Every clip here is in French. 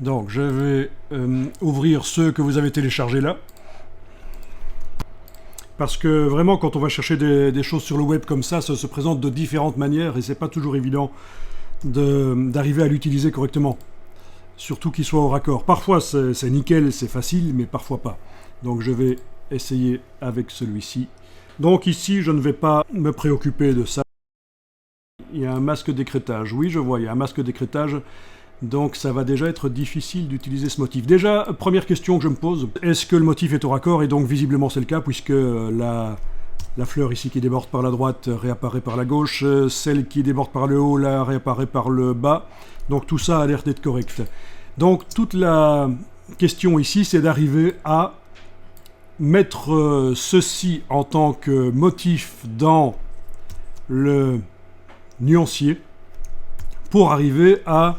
Donc je vais ouvrir ceux que vous avez téléchargés là. Parce que vraiment, quand on va chercher des choses sur le web comme ça se présente de différentes manières et c'est pas toujours évident d'arriver à l'utiliser correctement. Surtout qu'il soit au raccord. Parfois c'est nickel, c'est facile, mais parfois pas. Donc je vais essayer avec celui-ci. Donc ici, je ne vais pas me préoccuper de ça. Il y a un masque d'écrêtage. Oui, je vois, il y a un masque d'écrêtage. Donc ça va déjà être difficile d'utiliser ce motif. Déjà, première question que je me pose, est-ce que le motif est au raccord? Et donc visiblement c'est le cas, puisque la fleur ici qui déborde par la droite réapparaît par la gauche, celle qui déborde par le haut là réapparaît par le bas. Donc tout ça a l'air d'être correct. Donc toute la question ici, c'est d'arriver à mettre ceci en tant que motif dans le nuancier pour arriver à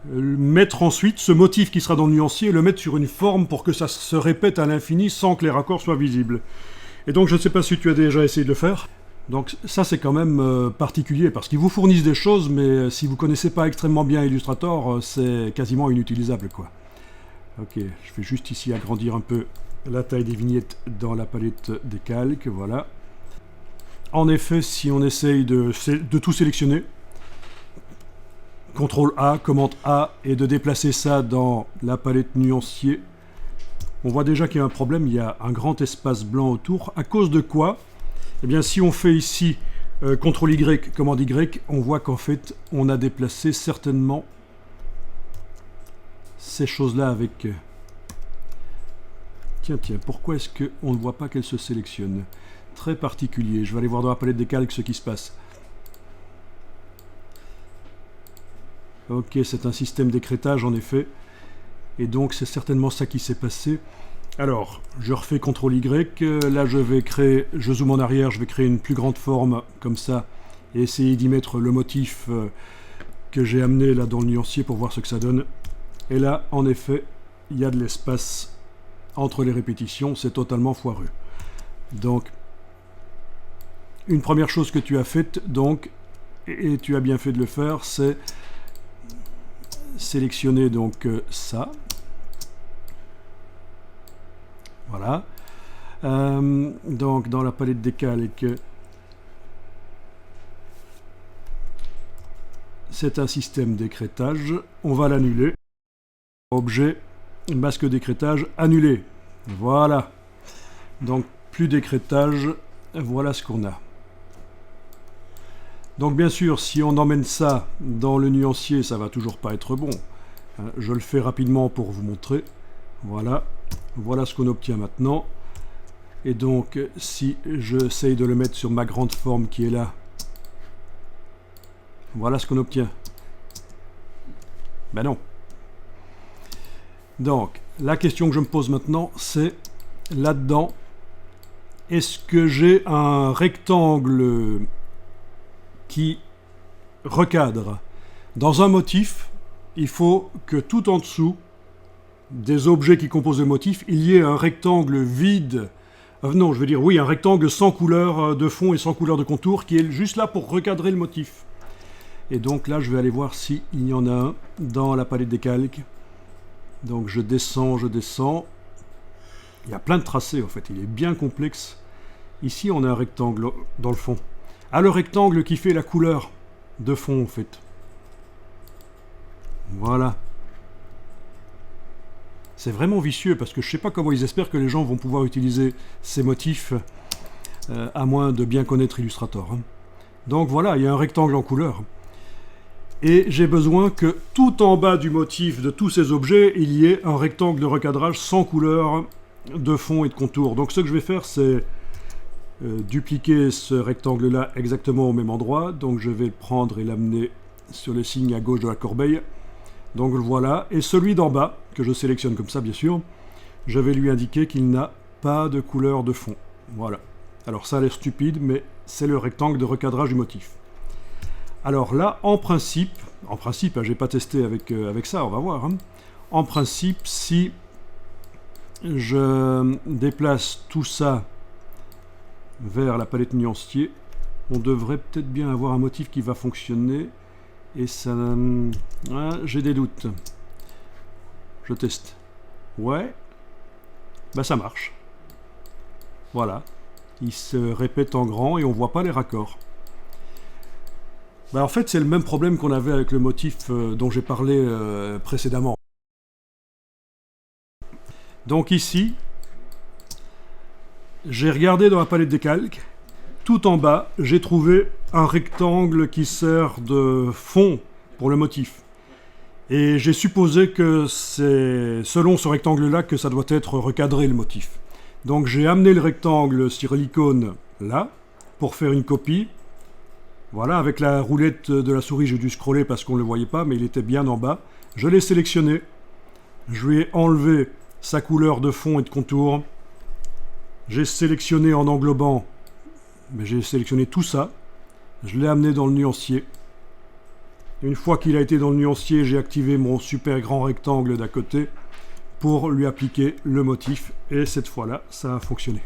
mettre ensuite ce motif qui sera dans le nuancier et le mettre sur une forme pour que ça se répète à l'infini sans que les raccords soient visibles. Et donc je ne sais pas si tu as déjà essayé de le faire. Donc ça c'est quand même particulier parce qu'ils vous fournissent des choses, mais si vous ne connaissez pas extrêmement bien Illustrator, c'est quasiment inutilisable quoi. Ok, je vais juste ici agrandir un peu la taille des vignettes dans la palette des calques, voilà. En effet, si on essaye de tout sélectionner, CTRL A, commande A, et de déplacer ça dans la palette nuancier, on voit déjà qu'il y a un problème, il y a un grand espace blanc autour. À cause de quoi? Eh bien, si on fait ici CTRL Y, commande Y, on voit qu'en fait, on a déplacé certainement ces choses-là avec... Tiens, pourquoi est-ce qu'on ne voit pas qu'elle se sélectionne? Très particulier. Je vais aller voir dans la palette des calques ce qui se passe. Ok, c'est un système d'écrêtage en effet. Et donc c'est certainement ça qui s'est passé. Alors, je refais CTRL Y. Là, je zoome en arrière, je vais créer une plus grande forme comme ça et essayer d'y mettre le motif que j'ai amené là dans le nuancier pour voir ce que ça donne. Et là, en effet, il y a de l'espace entre les répétitions, c'est totalement foireux. Donc, une première chose que tu as faite, donc, et tu as bien fait de le faire, c'est sélectionner donc ça. Voilà. Donc, dans la palette des calques, c'est un système d'écrêtage. On va l'annuler. Objet, masque d'écrêtage, annulé. Voilà. Donc, plus d'écrêtage. Voilà ce qu'on a. Donc bien sûr, si on emmène ça dans le nuancier, ça va toujours pas être bon. Je le fais rapidement pour vous montrer. Voilà. Voilà ce qu'on obtient maintenant. Et donc, si j'essaye de le mettre sur ma grande forme qui est là, voilà ce qu'on obtient. Ben non. Donc, la question que je me pose maintenant, c'est là-dedans, est-ce que j'ai un rectangle qui recadre? Dans un motif, il faut que tout en dessous des objets qui composent le motif, il y ait un rectangle vide. Non, je veux dire, oui, un rectangle sans couleur de fond et sans couleur de contour qui est juste là pour recadrer le motif. Et donc là, je vais aller voir s'il y en a un dans la palette des calques. Donc je descends, je descends. Il y a plein de tracés en fait, il est bien complexe. Ici, on a un rectangle dans le fond. Ah, le rectangle qui fait la couleur de fond en fait. Voilà. C'est vraiment vicieux parce que je ne sais pas comment ils espèrent que les gens vont pouvoir utiliser ces motifs à moins de bien connaître Illustrator. Hein. Donc voilà, il y a un rectangle en couleur. Et j'ai besoin que tout en bas du motif de tous ces objets, il y ait un rectangle de recadrage sans couleur de fond et de contour. Donc ce que je vais faire, c'est dupliquer ce rectangle-là exactement au même endroit. Donc je vais le prendre et l'amener sur le signe à gauche de la corbeille. Donc le voilà. Et celui d'en bas, que je sélectionne comme ça bien sûr, je vais lui indiquer qu'il n'a pas de couleur de fond. Voilà. Alors ça a l'air stupide, mais c'est le rectangle de recadrage du motif. Alors là, en principe, hein, j'ai pas testé avec ça, on va voir. Hein. En principe, si je déplace tout ça vers la palette nuancier, on devrait peut-être bien avoir un motif qui va fonctionner. Et ça... j'ai des doutes. je teste. Ouais, bah ça marche. Voilà, il se répète en grand et on voit pas les raccords. Bah en fait, c'est le même problème qu'on avait avec le motif dont j'ai parlé précédemment. Donc ici, j'ai regardé dans la palette des calques. Tout en bas, j'ai trouvé un rectangle qui sert de fond pour le motif. Et j'ai supposé que c'est selon ce rectangle-là que ça doit être recadré le motif. Donc j'ai amené le rectangle sur l'icône là, pour faire une copie. Voilà, avec la roulette de la souris, j'ai dû scroller parce qu'on ne le voyait pas, mais il était bien en bas. Je l'ai sélectionné. Je lui ai enlevé sa couleur de fond et de contour. J'ai sélectionné en englobant, mais j'ai sélectionné tout ça. Je l'ai amené dans le nuancier. Une fois qu'il a été dans le nuancier, j'ai activé mon super grand rectangle d'à côté pour lui appliquer le motif. Et cette fois-là, ça a fonctionné.